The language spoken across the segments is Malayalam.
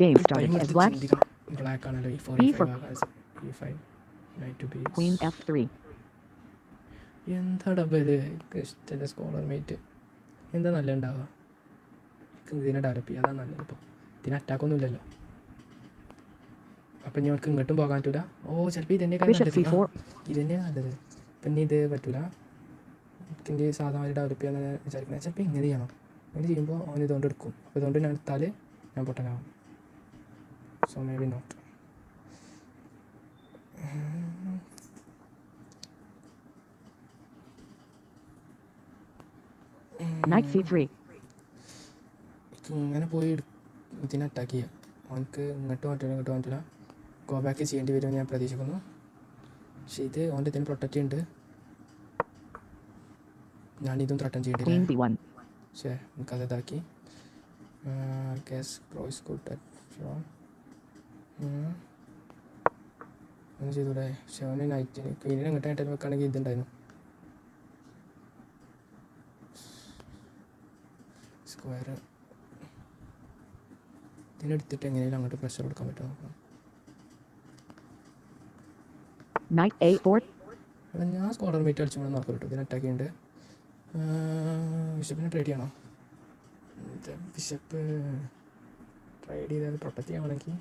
Game ടൈം started as എടുത്ത് black. ചിന്തിക്കണം. ബ്ലാക്ക് ആണല്ലോ E4 B E5 for ആകാശ E5 night to B Queen F3. എന്താ ഡബിൾ ഇഷ്ടൻ്റെ സ്കോളർ മേറ്റ് എന്താ നല്ല ഉണ്ടാവുക. ഇതിനെ ഡെവലപ്പ് ചെയ്യുക അതാണ് നല്ലത്. ഇപ്പോൾ ഇതിന് അറ്റാക്കൊന്നും ഇല്ലല്ലോ. അപ്പം ഇനി അവർക്ക് ഇങ്ങോട്ടും പോകാൻ പറ്റില്ല. ഓ ചിലപ്പോൾ ഇതന്നെയൊക്കെ Bishop നല്ലത്. C4. ഇതന്നെ നല്ലത്. അപ്പം ഇനി ഇത് പറ്റില്ല. ഇതിൻ്റെ സാധാരണ ഡെവലപ്പ് ചെയ്യാന്ന് വിചാരിക്കുന്നത്. ചിലപ്പോൾ ഇങ്ങനെ ചെയ്യണം. ഇങ്ങനെ ചെയ്യുമ്പോൾ അവൻ ഇതുകൊണ്ട് എടുക്കും. അപ്പോൾ ഇതുകൊണ്ട് ഞാൻ എടുത്താൽ ഞാൻ പൊട്ടനാവും. സോ മേ ബി നോട്ട്. Knight C3. ഇങ്ങനെ പോയി ഇതിനെ അറ്റാക്ക് ചെയ്യുക. അവനക്ക് ഇങ്ങോട്ട് പറ്റില്ല ഇങ്ങോട്ട് പറ്റില്ല. ഗോ ബാക്ക് ചെയ്യേണ്ടി വരുമെന്ന് ഞാൻ പ്രതീക്ഷിക്കുന്നു. പക്ഷേ ഇത് അവൻ്റെ ഇതിന് പ്രൊട്ടക്റ്റ് ചെയ്യുന്നുണ്ട്. ഞാനിതും ത്രട്ടൻ ചെയ്യേണ്ടില്ല. Queen B1. പക്ഷേ എനിക്കത് ഇതാക്കി. ഗസ് പ്രോയ്സ് ഗുഡ് ഒന്ന് ചെയ്തൂടെ. പക്ഷേ അവന് നൈറ്റിന് ക്വീനിനെ അങ്ങോട്ടായിട്ട് വെക്കുകയാണെങ്കിൽ ഇതുണ്ടായിരുന്നു. സ്ക്വയർ ഇതിനെടുത്തിട്ട് എങ്ങനെയും അങ്ങോട്ട് പ്രഷർ കൊടുക്കാൻ പറ്റുമോ നോക്കണം. Knight A4. അല്ല ഞാൻ സ്കോളർ മീറ്റ് കളിച്ചുകൊണ്ട് നോക്കാം കേട്ടോ. ഇതിന് അറ്റാക്ക് ചെയ്യുന്നുണ്ട്. ബിഷപ്പിനെ ട്രേഡ് ചെയ്യണോ? ബിഷപ്പ് ട്രേഡ് ചെയ്താൽ പ്രൊട്ടക്റ്റ് ചെയ്യാണെങ്കിൽ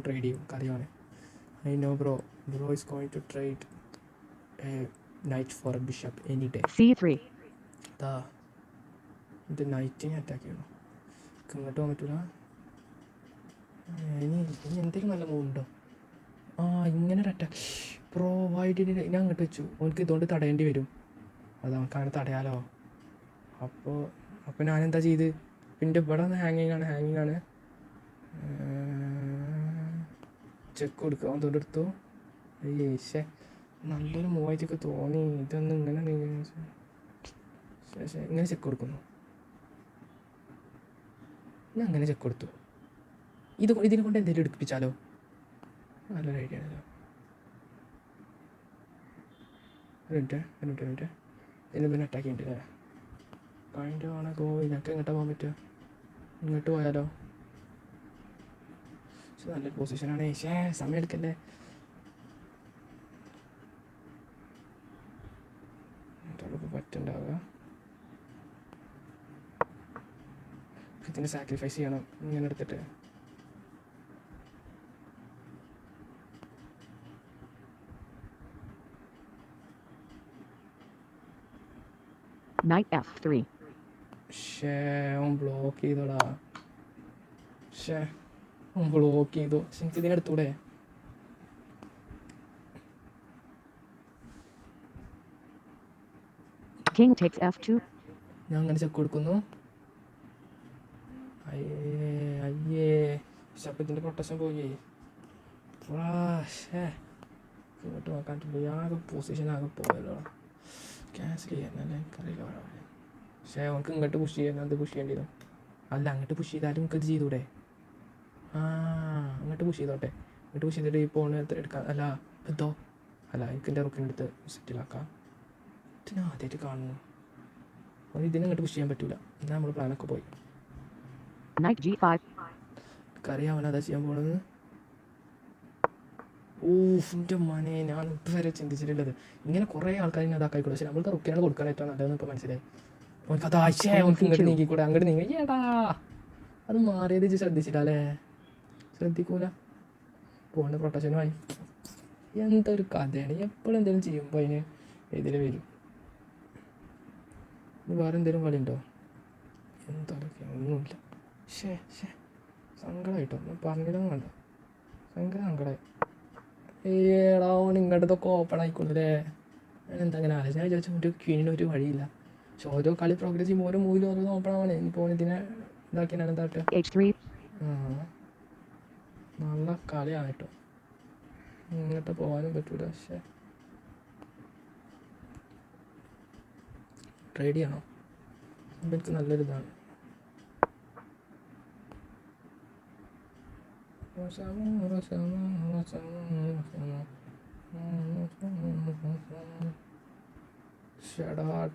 ട്രേഡ് ചെയ്യും. അറിയാവുന്നേ. I know bro is going to trade knight for bishop any day. C3. ഇതാ ഇത് നൈറ്റിനെ അറ്റാക്ക് ചെയ്യണം. ഇങ്ങോട്ട് പോകാൻ പറ്റൂല. ഇനി എന്തെങ്കിലും നല്ല മൂവ് ഉണ്ടോ? ഇങ്ങനെ ഒരു അറ്റാക്ക്. പ്രോ വൈഡിന് ഞാൻ അങ്ങോട്ട് വെച്ചു. അവർക്ക് ഇതുകൊണ്ട് തടയേണ്ടി വരും. അത് നമുക്കങ്ങനെ തടയാലോ. അപ്പോൾ ഞാനെന്താ ചെയ്ത് പിന്നെ ഇവിടെ നിന്ന് ഹാങ്ങിങ് ആണ്. ചെക്ക് കൊടുക്കുക. അതുകൊണ്ട് എടുത്തു. ശേ നല്ലൊരു മൂവായിട്ടൊക്കെ തോന്നി. ഇതൊന്നും ഇങ്ങനെ ഇങ്ങനെ ചെക്ക് കൊടുക്കുന്നു. ഞാൻ അങ്ങനെ ചെക്ക് കൊടുത്തു. ഇതിനെ കൊണ്ട് എന്തെങ്കിലും എടുപ്പിച്ചാലോ? നല്ലൊരു ഐഡിയ ആണല്ലോ. മിനിറ്റ് ഇതിന് പിന്നെ അറ്റാക്ക് ചെയ്യണ്ടല്ലേ? കൈൻഡ് ആണോ? ഇതിനൊക്കെ എങ്ങോട്ടാ പോകാൻ പറ്റുക? ഇങ്ങോട്ട് പോയാലോ? പക്ഷെ നല്ലൊരു പൊസിഷനാണ്. സമയം എടുക്കല്ലേ? ഇപ്പോൾ പറ്റുണ്ടാവുക. ഇതിന് സാക്രിഫൈസ് ചെയ്യണം. ഇങ്ങനെ എടുത്തിട്ട് Knight F3. ഓൻ ബ്ലോക്ക് ചെയ്തോടാ. ഓൻ ബ്ലോക്ക് ചെയ്തു. പക്ഷെ എനിക്ക് ഇതിനെടുത്തൂടെ? King takes F2. ഞാൻ അങ്ങനെ ചെക്ക് കൊടുക്കുന്നു. അയ്യേ ശബ്ദത്തിൻ്റെ പ്രൊട്ടക്ഷൻ പോയി. ഇങ്ങോട്ട് നോക്കാൻ പോയി. ആകെ പൊസിഷൻ ആകെ പോയല്ലോ. ക്യാൻസൽ ചെയ്യാനല്ലേ എനിക്കറിയില്ല. പക്ഷേ അവർക്ക് ഇങ്ങോട്ട് പുഷ് ചെയ്യാൻ അത് പുഷ് ചെയ്യേണ്ടി വരും. അല്ല അങ്ങോട്ട് പുഷ് ചെയ്താലും നമുക്കത് ചെയ്തൂടെ? അങ്ങോട്ട് പുഷ് ചെയ്തോട്ടെ. അങ്ങോട്ട് പുഷ് ചെയ്തിട്ട് ഈ ഫോൺ എടുക്കാം. അല്ല എനിക്ക് എൻ്റെ റുക്കിനെടുത്ത് സെറ്റിലാക്കാം. ഇതിന് ആദ്യമായിട്ട് കാണുന്നു. ഇതിനെ അങ്ങോട്ട് പുഷ് ചെയ്യാൻ പറ്റൂല. എന്നാൽ നമ്മൾ പ്ലാനൊക്കെ പോയി. Knight G5. എനിക്കറിയാം അവനതാ ചെയ്യാൻ പോണത്. എൻ്റെ മനെ ഞാൻ ഇതുവരെ ചിന്തിച്ചിട്ടുള്ളത്. ഇങ്ങനെ കുറേ ആൾക്കാർ ഇങ്ങനെ അതാക്കായിക്കൂടെ. പക്ഷേ നമ്മൾക്ക് റുക്കിനാണ് കൊടുക്കാൻ ഏറ്റവും നല്ലതെന്ന് ഇപ്പോൾ മനസ്സിലായി. അവർക്ക് അത് അവർക്ക് ഇങ്ങോട്ട് നീങ്ങിക്കൂടെ? അങ്ങോട്ട് നീങ്ങി. അത് മാറിയത് ശ്രദ്ധിച്ചിട്ടല്ലേ? ശ്രദ്ധിക്കൂല. ഫോണിന് പ്രൊട്ടക്ഷനുമായി എന്തൊരു കഥയാണ്. എപ്പോഴും എന്തെങ്കിലും ചെയ്യുമ്പോൾ അതിന് എതിരെ വരും. വേറെ എന്തെങ്കിലും കളിയുണ്ടോ? എന്തൊക്കെ ഒന്നുമില്ല. സങ്കടമായിട്ടോ ഒന്നും പറഞ്ഞില്ലെന്ന് വേണ്ട. സങ്കടമായി. ഓൻ ഇങ്ങോട്ടതൊക്കെ ഓപ്പൺ ആയിക്കൊള്ളൂല്ലേ? ഞാൻ എന്താ അങ്ങനെ ആലോചിച്ച് ഞാൻ വിചാരിച്ചു ഒരു ക്വീനിന് ഒരു വഴിയില്ല. പക്ഷെ ഓരോ കളി പ്രോഗ്രസ് ചെയ്യുമ്പോൾ ഓരോ മൂവിലും ഓരോ ഓപ്പൺ ആവണേ. ഇപ്പോൾ ഇതിനെ ഇതാക്കിയാണ് എന്താ H3. നല്ല കളിയാണ് കേട്ടോ. ഇങ്ങോട്ട് പോകാനും പറ്റൂല. പക്ഷേ ട്രേഡ് ചെയ്യണോ? അപ്പം എനിക്ക് നല്ലൊരിതാണ്.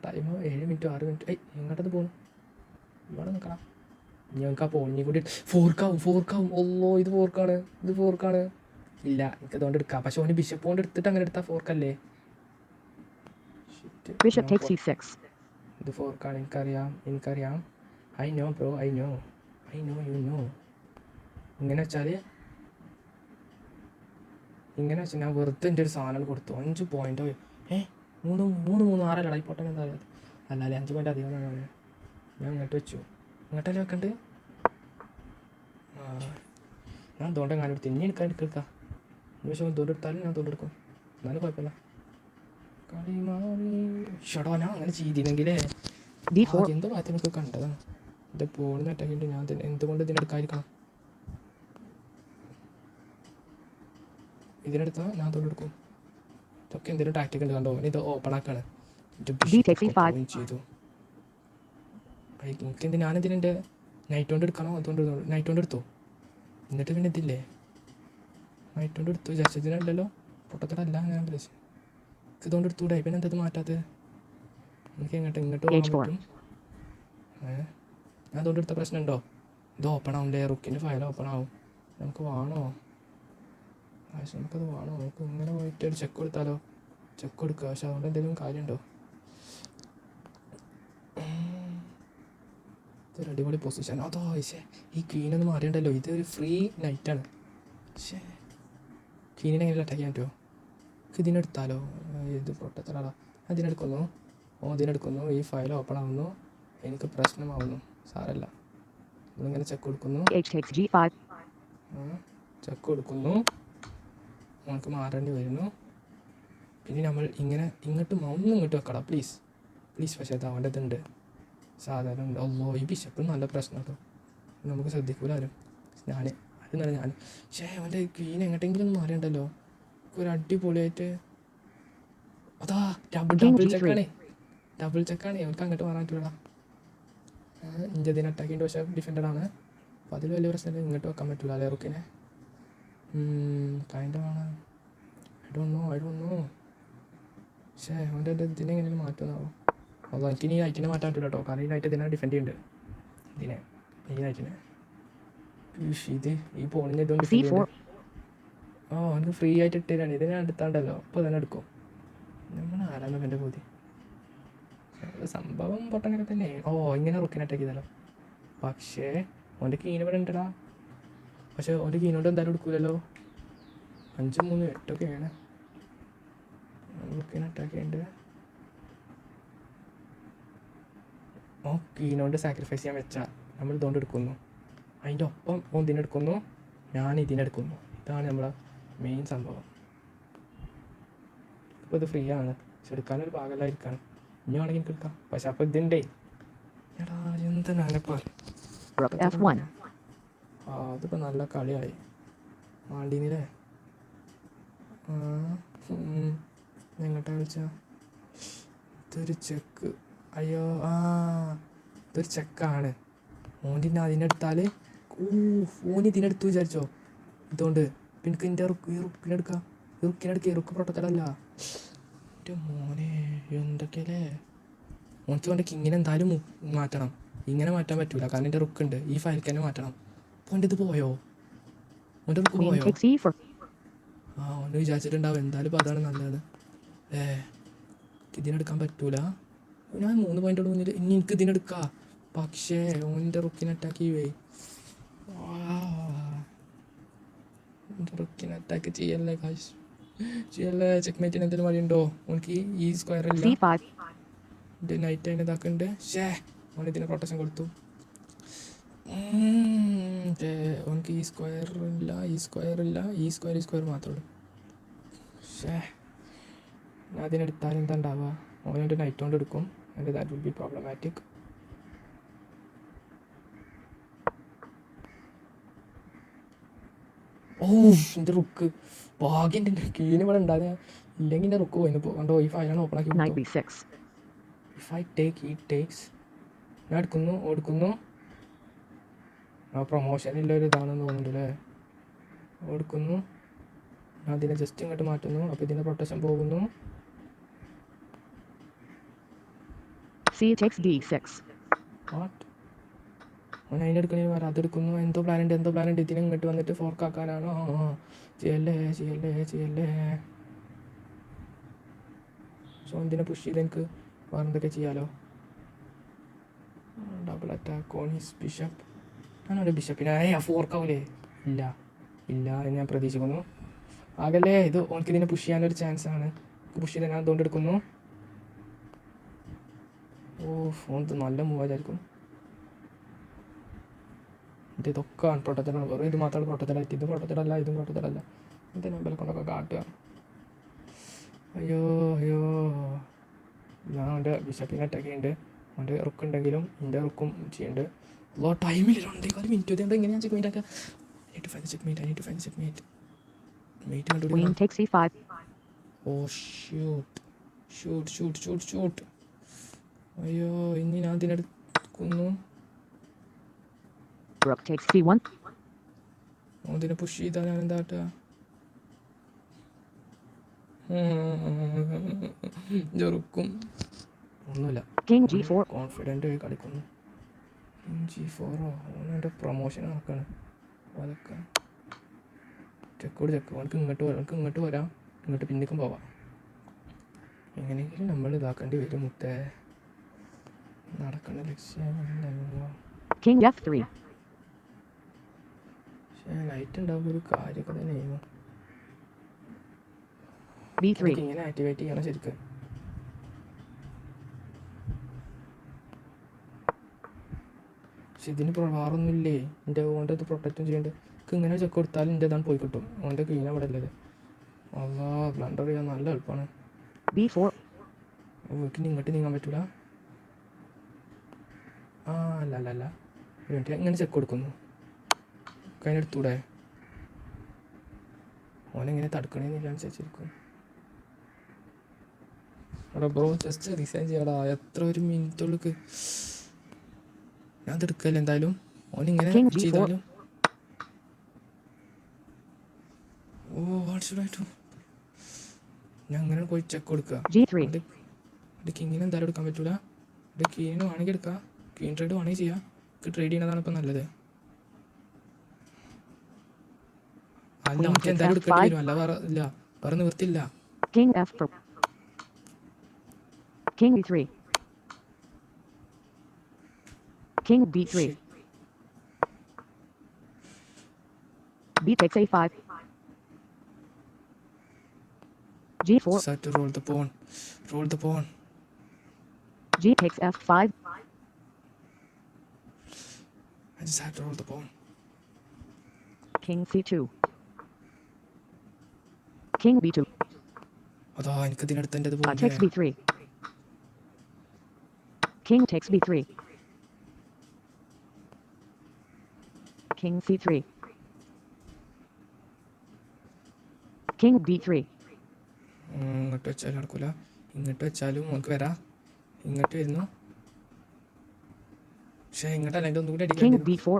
Time 7 minute 6 minute. എങ്ങോട്ടത് പോകുന്നു? ഇവിടെ നിൽക്കണം. ഞങ്ങൾക്ക് ആ പോളിഞ്ഞി കൂടി ഫോർക്കാവും ഓ ഇത് ഫോർക്കാണ് ഇല്ല എനിക്ക് അതുകൊണ്ട് എടുക്കാം പക്ഷെ ഓന് ബിഷപ്പ് കൊണ്ട് എടുത്തിട്ട് അങ്ങനെ എടുത്താൽ ഫോർക്കല്ലേ Bishop takes c6. ഇത് ഫോർക്കാണ് എനിക്കറിയാം I know bro I know you know ഇങ്ങനെ വെച്ചാൽ ഞാൻ വെറുതെ എൻ്റെ ഒരു സാധനം കൊടുത്തു 5 പോയിൻ്റ് മൂന്ന് 6 ആയിപ്പോട്ടെ എന്താ പറയുക അല്ലാതെ 5 പോയിൻ്റ് അധികം ഞാൻ ഇങ്ങോട്ട് വെച്ചു ഇങ്ങോട്ടല്ലേ വെക്കണ്ട് ഞാൻ അതുകൊണ്ട് ഞാൻ എടുത്തു ഇനി എടുക്കാം പക്ഷേ അതുകൊണ്ട് എടുത്താലും ഞാൻ അതുകൊണ്ട് എടുക്കും എന്നാലും കുഴപ്പമില്ല കളി മാറി ഷടോ ഞാൻ അങ്ങനെ ചെയ്തില്ലെങ്കിലേ d4. എന്തോ ഭാഗത്ത് കണ്ടതാണ് എൻ്റെ പോളിന് അറ്റാക്കിയിട്ട് ഞാൻ എന്തുകൊണ്ട് ഇതിനെടുക്കാതിരിക്കണം ഇതിനെടുത്താൽ ഞാൻ അതുകൊണ്ട് എടുക്കും ഇതൊക്കെ എന്തെങ്കിലും ടാക്ടിക് ഉണ്ട് കണ്ടോ ഇത് ഓപ്പൺ ആക്കാണ് d takes e5. ചെയ്തു എനിക്കെന്ത് ഞാനെന്തിനെ നൈറ്റ് കൊണ്ട് എടുക്കണോ അതുകൊണ്ട് നൈറ്റ് കൊണ്ട് എടുത്തു എന്നിട്ട് പിന്നെ ഇതില്ലേ നൈറ്റ് കൊണ്ട് എടുത്തു വിചാരിച്ചതിനല്ലല്ലോ പൊട്ടത്തടല്ല ഞാൻ ഉദ്ദേശിച്ചത് ഇതുകൊണ്ട് എടുത്തൂടെ പിന്നെ എന്തത് മാറ്റാത്തത് എനിക്ക് ഇങ്ങോട്ട് പോകാൻ പറ്റും ഞാൻ അതുകൊണ്ട് എടുത്ത പ്രശ്നമുണ്ടോ ഇത് ഓപ്പൺ ആവില്ലേ റുക്കിൻ്റെ ഫയൽ ഓപ്പൺ ആവും നമുക്ക് വേണോ നമുക്കത് വേണോ നമുക്ക് ഇങ്ങനെ പോയിട്ട് ഒരു ചെക്ക് കൊടുത്താലോ ചെക്ക് കൊടുക്കുക പക്ഷെ അതുകൊണ്ട് എന്തെങ്കിലും കാര്യമുണ്ടോ ഇതൊരു അടിപൊളി പൊസിഷൻ അതോ പക്ഷേ ഈ ക്വീനൊന്നും മാറിയണ്ടല്ലോ ഇതൊരു ഫ്രീ നൈറ്റാണ് പക്ഷേ ക്വീനിനെ എങ്ങനെ അറ്റാക്ക് ചെയ്യാൻ പറ്റുമോ ഇതിനെടുത്താലോ ഇത് പൊട്ടത്തലാടാ അതിനെടുക്കുന്നു ഇതിനെടുക്കുന്നു ഈ ഫയൽ ഓപ്പൺ ആവുന്നു എനിക്ക് പ്രശ്നമാവുന്നു സാരല്ല നമ്മളിങ്ങനെ ചെക്ക് കൊടുക്കുന്നു h takes g5. ചെക്ക് കൊടുക്കുന്നു നമുക്ക് മാറേണ്ടി വരുന്നു പിന്നെ നമ്മൾ ഇങ്ങോട്ട് വെക്കണം പ്ലീസ് പക്ഷേ അത് അവൻ്റെ ഇതുണ്ട് സാധാരണ ഉണ്ട് ഈ ബിഷപ്പ് നല്ല പ്രശ്നം കേട്ടോ നമുക്ക് ശ്രദ്ധിക്കൂലാരും ഞാൻ അവൻ്റെ ക്വീൻ എങ്ങോട്ടെങ്കിലും മാറിയുണ്ടല്ലോ ഒരു അടിപൊളിയായിട്ട് അതാ ഡബിൾ ചെക്കാണ് അവർക്ക് അങ്ങോട്ട് മാറാൻ പറ്റില്ല ഇന്ത്യതിനെ അറ്റാക്ക് ചെയ്യേണ്ട പക്ഷേ ഡിഫൻഡറാണ് അപ്പോൾ അതിൽ വലിയ പ്രശ്നമില്ല ഇങ്ങോട്ട് വെക്കാൻ പറ്റില്ല അല്ലേ റുക്കിനെ കൈൻഡാണ് ഐ ഡോണ്ട് നോ പക്ഷേ അവൻ്റെ ഇതിനെ എങ്ങനെയും മാറ്റുമെന്നാവും അപ്പോൾ എനിക്ക് ഇനി നൈറ്റിനെ മാറ്റാൻ പറ്റില്ല കേട്ടോ കാരണം ഈ നൈറ്റ് ഇതിനെ ഡിഫെൻഡ് ചെയ്യുന്നുണ്ട് ഈ നൈറ്റിനെ ഇത് ഈ പോണിന് ഇതുകൊണ്ട് ഡിഫെൻഡ് ചെയ്യുന്നുണ്ട് അവനക്ക് ഫ്രീ ആയിട്ട് ഇട്ടുതരാണ് ഇതിനെ എടുത്താണ്ടല്ലോ അപ്പോൾ തന്നെ എടുക്കും നമ്മൾ ആരാണ് എൻ്റെ ബോധി സംഭവം പൊട്ടങ്ങനെ തന്നെ ഇങ്ങനെ റുക്കിനെ അറ്റാക്ക് ചെയ്താലോ പക്ഷേ ഓൻ്റെ കീന് ഇവിടെ ഉണ്ടടാ പക്ഷേ ഓൻ്റെ കീനോട് എന്തായാലും എടുക്കൂലല്ലോ 5 3 8 റുക്കിനെ അറ്റാക്ക് ചെയ്യുന്നുണ്ട് കീനോട് സാക്രിഫൈസ് ചെയ്യാൻ വെച്ചാൽ നമ്മൾ ഇതുകൊണ്ട് എടുക്കുന്നു അതിൻ്റെ ഒപ്പം ഇതിനെടുക്കുന്നു ഞാൻ ഇതിനെടുക്കുന്നു ഇതാണ് നമ്മളെ മെയിൻ സംഭവം ഇപ്പോൾ ഇത് ഫ്രീ ആണ് പക്ഷെ എടുക്കാനൊരു ഭാഗമല്ലായിരിക്കണം ഇനി വേണമെങ്കിൽ എനിക്ക് എടുക്കാം പക്ഷെ അപ്പോൾ ഇതുണ്ടേ എടാ എന്തിനാണിപ്പോൾ Rook f1. അതിപ്പോൾ നല്ല കളിയായി മാണ്ടീനില്ലേ എങ്ങോട്ടാ വിളിച്ച ഇതൊരു ചെക്ക് അയ്യോ ഇതൊരു ചെക്കാണ് ഓൻ്റെ അതിനെടുത്താൽ ഇതിനെടുത്തു വിചാരിച്ചോ ഇതുകൊണ്ട് പിന്നെ എൻ്റെ റുക്കിനെടുക്കാം റുക്ക് പ്രൊട്ടക്ടറല്ല എൻ്റെ മോനെ എന്തൊക്കെയല്ലേ ഓനക്ക് വേണ്ട കിങ്ങിനെ എന്തായാലും മാറ്റണം ഇങ്ങനെ മാറ്റാൻ പറ്റൂല കാരണം എൻ്റെ റുക്കുണ്ട് ഈ ഫയൽക്ക് തന്നെ മാറ്റണം അപ്പോൾ എൻ്റെ ഇത് പോയോ ഓൻ്റെ റുക്ക് Queen പോയോ takes e4. ഓന് വിചാരിച്ചിട്ടുണ്ടാവും എന്തായാലും ഇപ്പോൾ അതാണ് നല്ലത് ഇതിനെടുക്കാൻ പറ്റൂല ഞാൻ 3 പോയിൻ്റോട് മുന്നിൽ ഇനി എനിക്ക് ഇതിനെടുക്കാം പക്ഷേ ഓൻ്റെ റുക്കിനെ അറ്റാക്ക് ചെയ്യുവേ റുക്കിനെ അറ്റാക്ക് ചെയ്യല്ലേ കാശ് ചെയ്യല്ലേ ചെക്ക് എന്തെങ്കിലും വഴിയുണ്ടോ ഓനക്ക് ഈ സ്ക്വയർ ഇല്ല c5. ഇത് നൈറ്റ് അതിൻ്റെ ഇതാക്കുന്നുണ്ട് ഓൻ ഇതിന് പ്രൊട്ടക്ഷൻ കൊടുത്തു ഓനക്ക് ഈ സ്ക്വയർ ഇല്ല ഈ സ്ക്വയർ മാത്രമേ ഉള്ളൂ ഞാൻ അതിനെടുത്താൽ എന്താ ഉണ്ടാവുക ഓനൊരു നൈറ്റ് കൊണ്ട് എടുക്കും and that will be problematic എൻ്റെ റുക്ക് ഭാഗ്യം എൻ്റെ കീന് ഇവിടെ ഉണ്ടാകുക ഇല്ലെങ്കിൽ എൻ്റെ റുക്ക് പോയിന്ന് കണ്ടോ ഈ ഫയലാണ് ഓപ്പൺ ആക്കി Knight b6. If I take ഈ ടേക്സ് ഞാൻ എടുക്കുന്നു പ്രൊമോഷനില്ല ഒരു ഇതാണെന്ന് തോന്നുന്നുണ്ട് അല്ലേ എടുക്കുന്നു ഞാൻ അതിനെ ജസ്റ്റ് ഇങ്ങോട്ട് മാറ്റുന്നു അപ്പോൾ ഇതിൻ്റെ പ്രൊട്ടക്ഷൻ പോകുന്നു C takes d6. വാട്ട് അവൻ അതിൻ്റെ എടുക്കണേ പറയാം അതെടുക്കുന്നു എന്തോ പ്ലാൻ ഉണ്ട് ഇതിനെ ഇങ്ങോട്ട് വന്നിട്ട് ഫോർക്കാക്കാനാണോ ചെയ്യല്ലേ സോ എന്തിനെ പുഷ് ചെയ്ത് എനിക്ക് വേറെ എന്തൊക്കെ ചെയ്യാലോ double attack on his bishop ഞാനൊരു ബിഷപ്പിനെ ഫോർക്കാവൂലേ ഇല്ല എന്ന് ഞാൻ പ്രതീക്ഷിക്കുന്നു ആകല്ലേ ഇത് ഓൾക്ക് ഇതിനെ പുഷ് ചെയ്യാനൊരു ചാൻസ് ആണ് പുഷ് ചെയ്ത് ഞാൻ അതുകൊണ്ട് എടുക്കുന്നു ഫോൺ നല്ല മൂവായിരിക്കും ഇതൊക്കെ പ്രൊട്ടക്റ്റഡാണ് വെറും ഇത് മാത്രമാണ് പ്രൊട്ടക്റ്റഡായിട്ട് ഇതും പ്രൊട്ടക്റ്റഡല്ല ഇതും പ്രൊട്ടക്റ്റഡല്ല ഇതിനെ നമ്പറിൽ കൊണ്ടൊക്കെ കാട്ടുക അയ്യോ ഞാൻ എൻ്റെ ബിഷപ്പിനെ അറ്റാക്ക് ചെയ്യുന്നുണ്ട് അവൻ്റെ റുക്ക് ഉണ്ടെങ്കിലും എൻ്റെ റുക്കും ചെയ്യുന്നുണ്ട് ടൈമിൽ 2 മിനിറ്റ് ഇതുകൊണ്ട് എങ്ങനെയാണ് ചെക്ക് മീറ്റ് ആക്കുക I need to find the checkmate mate Queen takes c5. Shoot അയ്യോ ഇനി ഞാൻ അതിനെടുക്കുന്നു Rook takes c1. അതിനെ പുഷ് ചെയ്താൽ ഞാൻ എന്താ ചെറുക്കും ഒന്നുമില്ല King g4. കോൺഫിഡൻ്റ് കളിക്കുന്നു G4 ഓനെൻ്റെ പ്രൊമോഷൻ നടക്കാണ് അതൊക്കെ ചെക്ക് അവനക്ക് ഇങ്ങോട്ട് വരാം ഇങ്ങോട്ട് പിന്നിക്കും പോവാം എങ്ങനെയെങ്കിലും നമ്മൾ ഇതാക്കേണ്ടി വരും മുത്തേ നടക്കേണ്ട ലക്ഷ്യമല്ലോ King f3. പക്ഷേ ലൈറ്റ് ഉണ്ടാവുമ്പോൾ ഒരു കാര്യമൊക്കെ തന്നെയായിരുന്നു b3. ഇങ്ങനെ ആക്ടിവേറ്റ് ചെയ്യണം ശരിക്കും പക്ഷെ ഇതിന് വേറൊന്നുമില്ലേ എൻ്റെ ഓൻ്റെ ഇത് പ്രൊട്ടക്റ്റും ചെയ്യേണ്ടത് എനിക്ക് ഇങ്ങനെ ചെക്ക് കൊടുത്താലും എൻ്റെ ഇതാണ് പോയി കിട്ടും ഓൻ്റെ ക്ലീനാണ് ഇവിടെ ഉള്ളത് അല്ലാ ബ്ലണ്ടർ ചെയ്യാൻ നല്ല എളുപ്പമാണ് b4. വീട്ടിൽ ഇങ്ങോട്ട് നീങ്ങാൻ പറ്റൂല അല്ല വേണ്ടി എങ്ങനെ ചെക്ക് കൊടുക്കുന്നു കഴിഞ്ഞെടുത്തൂടെ ഓനെങ്ങനെ തടുക്കണേന്നില്ല അനുസരിച്ചിരിക്കും എടാ ബ്രോ ജസ്റ്റ് റിസൈൻ ചെയ്യടാ എത്ര ഒരു മിനിറ്റുള്ളിക്ക് ഞാൻ അതെടുക്കല്ല എന്തായാലും ഓനിങ്ങനെ ചെയ്താലും വാട്ട് ഷുഡ് ഐ ഡു ഞാൻ അങ്ങനെ പോയി ചെക്ക് കൊടുക്കുക g3. എൻ്റെ കിങ്ങിന് എന്തായാലും എടുക്കാൻ പറ്റൂല എൻ്റെ കീന് വേണമെങ്കിൽ എടുക്കാം ക്വീൻ ട്രേഡ് വേണമെങ്കിൽ ചെയ്യാം ട്രേഡ് ചെയ്യണതാണ് ഇപ്പം നല്ലത് അല്ല നമുക്ക് എന്തായാലും എടുക്കേണ്ടി വരും അല്ല വേറെ നിവൃത്തിയില്ല King f4. King e3. King b3. B takes a5. g4. Set to roll the pawn. G takes f5. I just had to roll the pawn. King c2. King b2. അതാ എനിക്ക് ഇതിനടുത്ത് എൻ്റെ Takes b3. King takes b3. King c3. King b3. ഇങ്ങോട്ട് വെച്ചാലും നടക്കൂല ഇങ്ങോട്ട് വെച്ചാലും നമുക്ക് വരാം ഇങ്ങോട്ട് വരുന്നു പക്ഷേ ഇങ്ങോട്ടല്ല എൻ്റെ ഒന്നും കൂടി King അടിക്കാൻ b4.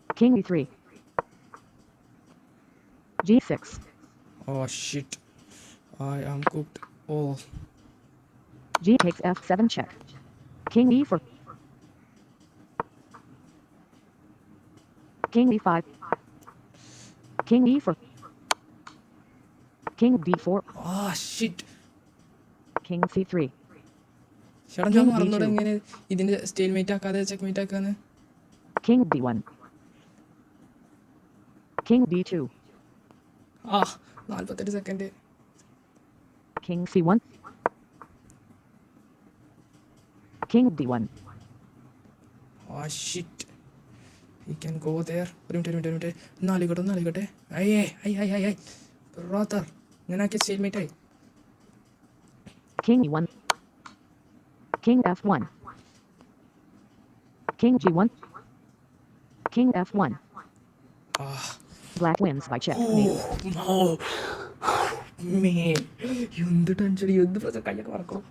King e3. g6. Oh shit, I am cooked. G takes f7 check. King e4. King e5. King e4. King d4. Shit. King c3. ചേട്ടാ ഞാൻ മറന്നോടെ എങ്ങനെ ഇതിൻ്റെ സ്റ്റേൽമേറ്റ് ആക്കാതെ ചെക്ക്മേറ്റ് ആക്കാന്ന് King d1. King d2. 48 second King c1. King d1. shit. He can go there. ഒരു മിനിറ്റ് ഒന്നാളിക്കട്ടെ അയ്യേ ബ്രോത്തർ ഞാൻ ആക്കിയ സ്റ്റേൽമേറ്റ് ആയി King e1. King f1. King g1. King f1. Black wins by checkmate. എന്ത് ടെൻഷൻ എന്ത് പ്രശ്നം കയ്യൊക്കെ മറക്കണം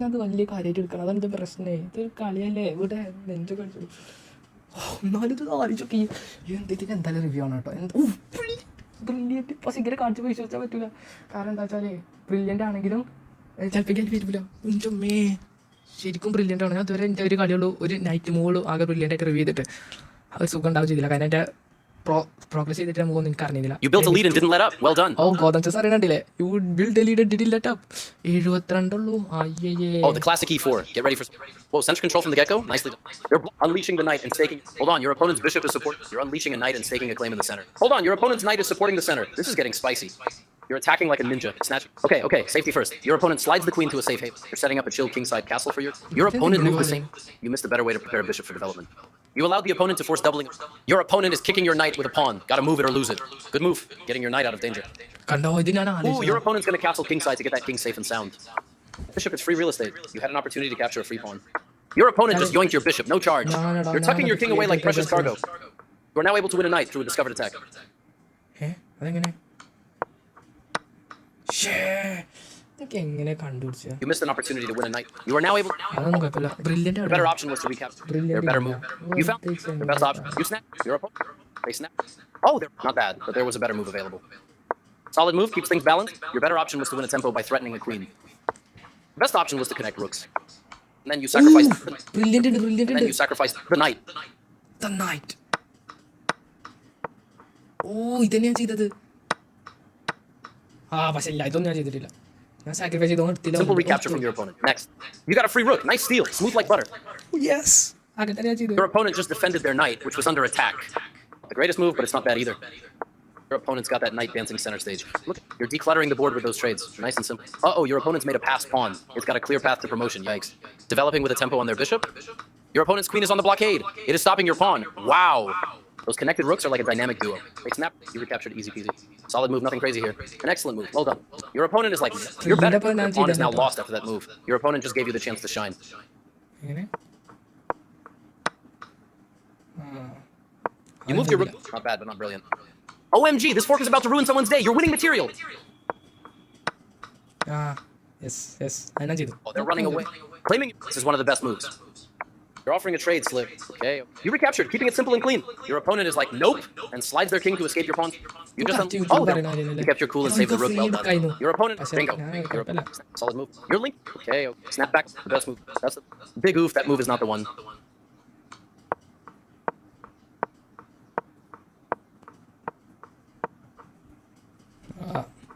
അത് വലിയ കാര്യമായിട്ട് എടുക്കണം അതാണ് ഇത് പ്രശ്നമേ ഇതൊരു കളിയല്ലേ ഇവിടെ നെഞ്ച് കളിച്ചു എന്നാലും ഇത് ആലോചിച്ചൊക്കെ എന്തിന് എന്തായാലും റിവ്യൂ ആണ് കേട്ടോ എന്താ ബ്രില്യൻറ്റ് ഇപ്പോൾ സിഗര കാണിച്ച് വിശ്വസിച്ചാൽ പറ്റില്ല കാരണം എന്താ വെച്ചാൽ ബ്രില്യൻ്റ് ആണെങ്കിലും ചിലപ്പോൾ എനിക്ക് വരില്ല എൻ്റെ ശരിക്കും ബ്രില്യൻ്റ് ആണ്. ഞാൻ ഇതുവരെ എൻ്റെ ഒരു കളിയുള്ളൂ ഒരു നൈറ്റ് മൂവ് ആകെ ബ്രില്യൻ്റ് ആയിട്ട് റിവ്യൂ ചെയ്തിട്ട് അത് സുഖം ഉണ്ടാവും ചെയ്തില്ല. കാരണം എൻ്റെ പ്രോഗ്രസ് ചെയ്തിട്ട് നമുക്കൊന്നും എനിക്ക് അറിഞ്ഞില്ല. You built a lead and didn't let up. Well done. ഓ ഗോതം ചെസ് അറിയണ്ടില്ലേ? You build a lead did let up. 72 ഉള്ളൂ. അയ്യേ. Oh, the classic E4. Get ready for... Whoa, center control from the get-go? Nicely done. You're unleashing the knight and staking... Hold on, your opponent's bishop is support... You're unleashing a knight and staking a claim in the center. Hold on, your opponent's knight is supporting the center. This is getting spicy. You're attacking like a ninja. Snatch... Okay, safety first. Your opponent slides the queen to a safe haven. You're setting up a chill kingside castle for your... Your opponent moved the same... You missed a better way to prepare a bishop for development. You allowed the opponent to force doubling... Your opponent is kicking your knight with a pawn. Gotta move it or lose it. Good move. Getting your knight out of danger. കണ്ടോ ഇത് ഞാൻ Ooh, ആലോചിച്ചു. your opponent's gonna castle kingside to get that king safe and sound. Bishop, it's free real estate. You had an opportunity to capture a free pawn. Your opponent just yoinked your bishop, no charge. You're tucking your king away like precious cargo. You are now able to win a knight through a discovered attack. അതെങ്ങനെ? ഇതൊക്കെ എങ്ങനെ കണ്ടുപിടിച്ച? You missed an opportunity to win a knight. You are now able... അതൊന്നും കുഴപ്പമില്ല. ബ്രില്യൻ്റ് The ആണ്. better option was to recapture. Your better move. You found the best option. You snapped. Your opponent. They snapped. Oh, they're not bad, but there was a better move available. Solid move, keeps things balanced. Your better option was to win a tempo by threatening a queen. The best option was to connect rooks. And then you sacrificed... brilliant ഉണ്ട്, And ബ്രില്യൻ്റ് then ഉണ്ട്. you sacrificed the knight. The night. ഓ ഇതന്നെ ഞാൻ ചെയ്തത്. പക്ഷെ ഇല്ല ഇതൊന്നും ഞാൻ ചെയ്തിട്ടില്ല. ഞാൻ സാക്രിഫൈസ് ചെയ്തൊന്നും എടുത്തില്ല. Simple recapture from your opponent. Next. You got a free rook. Nice steal. Smooth like butter. Yes അങ്ങനെ തന്നെ ഞാൻ ചെയ്തു. Your opponent just defended their knight, which was under attack. The greatest move, but it's not bad either. Your opponent's got that knight dancing center stage. Look, you're decluttering the board with those trades. Nice and simple. Uh-oh, your opponent's made a passed pawn. It's got a clear path to promotion. Yikes. Developing with a tempo on their bishop. Your opponent's queen is on the blockade. It is stopping your pawn. Wow. Those connected rooks are like a dynamic duo. They snap. You recaptured easy peasy. Solid move, nothing crazy here. An excellent move. Well done. Your opponent is like, you're better. Your pawn is now lost after that move. Your opponent just gave you the chance to shine. എങ്ങനെ? You moved your rook. Not bad, but not brilliant. OMG, this fork is about to ruin someone's day. You're winning material. Yes അത് ഞാൻ ചെയ്തു. Oh, they're running away. Claiming this is one of the best moves. You're offering a trade slip. Okay. You recaptured, keeping it simple and clean. Your opponent is like, nope, and slides their king to escape your pawn. You just... you kept your cool and saved the rook. Well done. Your opponent, bingo. Your opponent, solid move. You're linked. Okay. Snap back. The best move. That's the big oof. That move is not the one.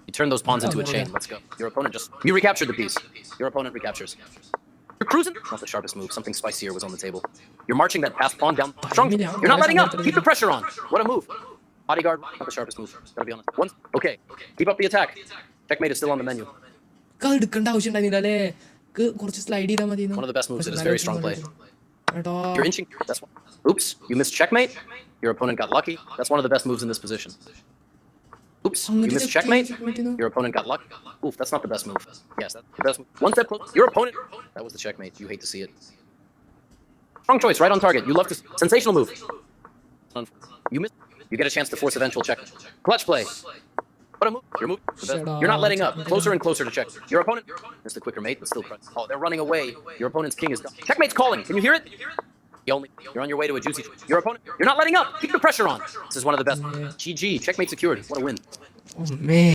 You turn those pawns into a chain. Let's go. Your opponent just... You recaptured the piece. Your opponent recaptures. You're cruising. Not the sharpest move. Something spicier was on the table. You're marching that passed pawn down. Strong. You're not letting up. Keep the pressure on. What a move. Bodyguard. Not the sharpest move. Gotta be honest. Once. Okay. Keep up the attack. Checkmate is still on the menu. എടുക്കേണ്ട ആവശ്യം ഉണ്ടായിരുന്നില്ല അല്ലേ? കുറച്ച് സ്ലൈഡ് ചെയ്താൽ മതി. One of the best moves. It is very strong play. You're inching. That's one. Oops. You missed checkmate. Your opponent got lucky. That's one of the best moves in this position. Oops, you missed checkmate. Your opponent got lucky. Oof, that's not the best move. Yes, that's the best move. One step close. Your opponent. That was the checkmate. You hate to see it. Strong choice, right on target. You love to... Sensational move. You missed... You get a chance to force eventual check. Clutch play. What a move. Your move. The best. You're not letting up. Closer and closer to check. Your opponent. Missed the quicker mate, but still... Oh, they're running away. Your opponent's king is done. Checkmate's calling. Can you hear it? You're on your way to a juicy... Your opponent... You're not letting up. Keep the pressure on. This is one of the best. GG. Checkmate secured. What a win. Oh, man.